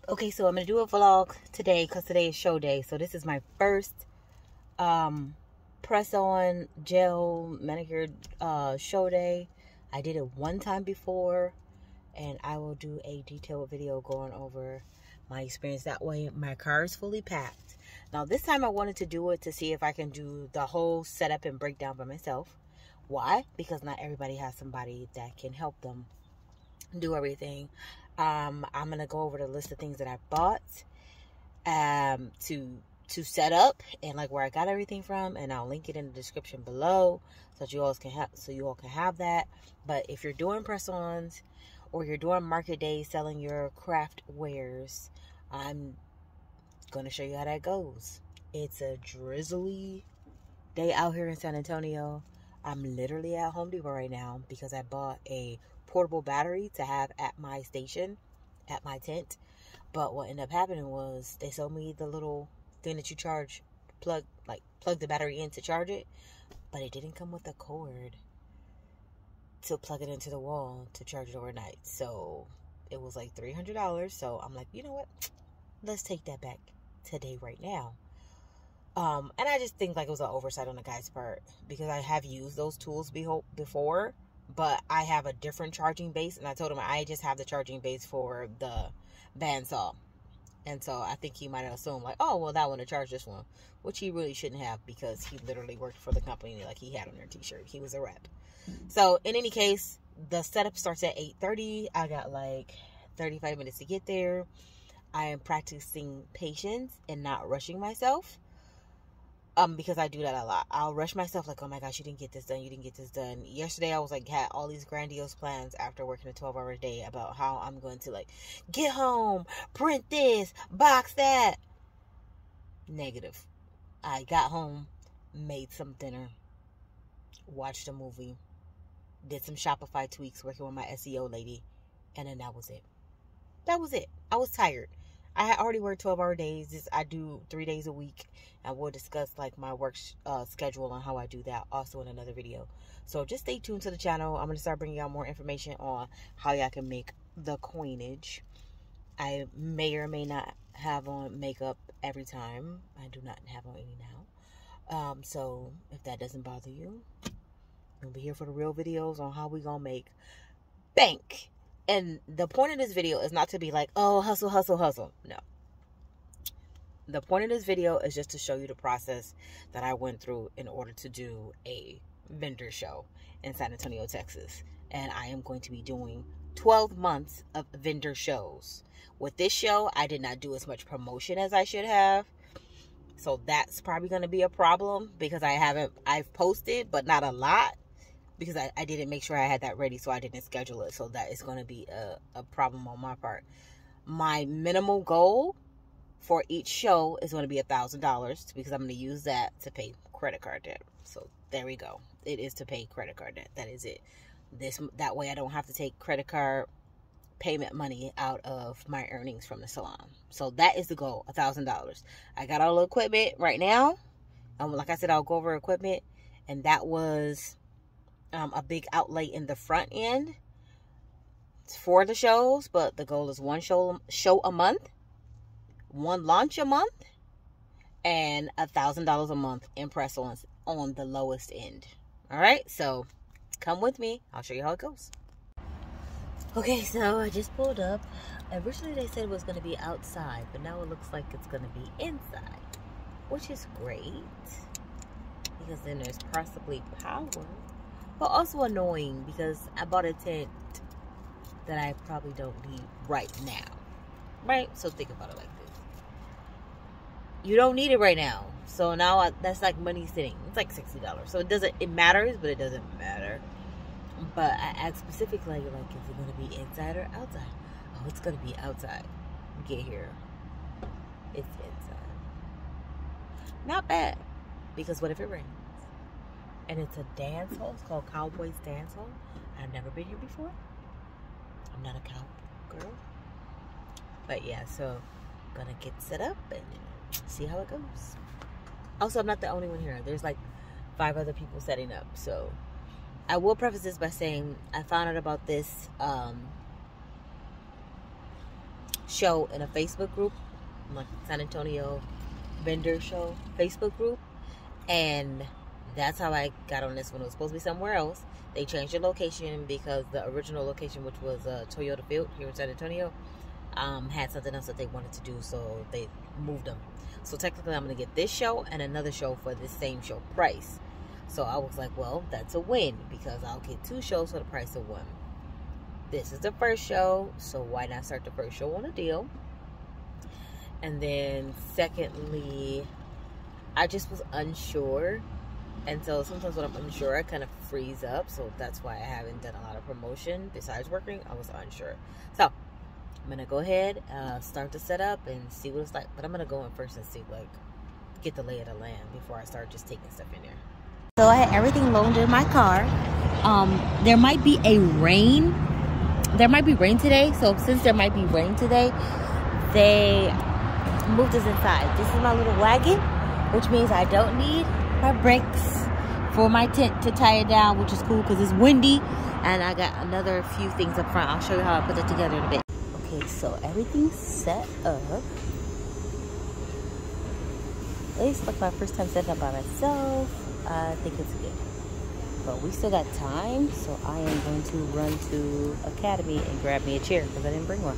Okay, so I'm going to do a vlog today because today is show day. So this is my first press-on gel manicured show day. I did it one time before, and I will do a detailed video going over my experience. That way my car is fully packed. Now this time I wanted to do it to see if I can do the whole setup and breakdown by myself. Why? Because not everybody has somebody that can help them do everything. I'm gonna go over the list of things that I bought to set up, and like where I got everything from, and I'll link it in the description below so that you all can have that. But if you're doing press-ons or you're doing market days selling your craft wares, I'm gonna show you how that goes. It's a drizzly day out here in San Antonio. I'm literally at Home Depot right now because I bought a portable battery to have at my station, at my tent. But what ended up happening was they sold me the little thing that you charge, plug the battery in to charge it, but it didn't come with a cord to plug it into the wall to charge it overnight. So it was like $300. So I'm like, you know what? Let's take that back today right now. And I just think like it was an oversight on the guy's part, because I have used those tools before, but I have a different charging base, and I told him I just have the charging base for the bandsaw. And so I think he might have assumed like, oh, well, that one to charge this one, which he really shouldn't have, because he literally worked for the company like he had on their t-shirt. He was a rep. So in any case, the setup starts at 8:30. I got like 35 minutes to get there. I am practicing patience and not rushing myself. Because I do that a lot. I'll rush myself like, oh my gosh, you didn't get this done. You didn't get this done. Yesterday, I was like, had all these grandiose plans after working a 12-hour day about how I'm going to like get home, print this, box that. Negative. I got home, made some dinner, watched a movie, did some Shopify tweaks working with my SEO lady, and then that was it. That was it. I was tired. I had already worked 12-hour days. I do 3 days a week, and we'll discuss like my work schedule and how I do that also in another video. So just stay tuned to the channel. I'm going to start bringing y'all more information on how y'all can make the coinage. I may or may not have on makeup every time. I do not have on any now. So if that doesn't bother you, you'll be here for the real videos on how we going to make bank. And the point of this video is not to be like, oh, hustle, hustle, hustle. No. The point of this video is just to show you the process that I went through in order to do a vendor show in San Antonio, Texas. And I am going to be doing 12 months of vendor shows. With this show, I did not do as much promotion as I should have. So that's probably going to be a problem, because I've posted, but not a lot. Because I didn't make sure I had that ready, so I didn't schedule it. So that is going to be a problem on my part. My minimal goal for each show is going to be $1,000, because I'm going to use that to pay credit card debt. So there we go. It is to pay credit card debt. That is it. That way I don't have to take credit card payment money out of my earnings from the salon. So that is the goal, $1,000. I got all the equipment right now. Like I said, I'll go over equipment, and that was a big outlay in the front end for the shows, but the goal is one show a month, one launch a month, and $1,000 a month in press-ons on the lowest end. All right, so come with me. I'll show you how it goes. Okay, so I just pulled up. Originally they said it was going to be outside, but now it looks like it's going to be inside, which is great, because then there's possibly power. But also annoying, because I bought a tent that I probably don't need right now. Right? So think about it like this. You don't need it right now. So now that's like money sitting. It's like $60. So it matters, but it doesn't matter. But I asked specifically, like, is it going to be inside or outside? Oh, it's going to be outside. Get here. It's inside. Not bad. Because what if it rains? And it's a dance hall. It's called Cowboys Dance Hall. I've never been here before. I'm not a cowgirl. But yeah, so I'm gonna get set up and see how it goes. Also, I'm not the only one here. There's like 5 other people setting up. So I will preface this by saying I found out about this show in a Facebook group, like San Antonio Vendor Show Facebook group, and that's how I got on this one. It was supposed to be somewhere else. They changed the location because the original location, which was Toyota Field here in San Antonio, had something else that they wanted to do, so they moved them. So technically I'm going to get this show and another show for the same show price. So I was like, well, that's a win, because I'll get 2 shows for the price of 1. This is the first show, so why not start the first show on a deal? And then secondly, I just was unsure. And so sometimes when I'm unsure, I kind of freeze up. So that's why I haven't done a lot of promotion. Besides working, I was unsure. So I'm going to go ahead, start to set up and see what it's like. But I'm going to go in first and see, like, get the lay of the land before I start just taking stuff in there. So I had everything loaded in my car. There might be rain today. So since there might be rain today, they moved us inside. This is my little wagon, which means I don't need my brakes for my tent to tie it down, which is cool because it's windy. And I got another few things up front. I'll show you how I put it together in a bit. Okay, so everything's set up. At least like my first time setting up by myself. I think it's good. But we still got time, so I am going to run to Academy and grab me a chair because I didn't bring one.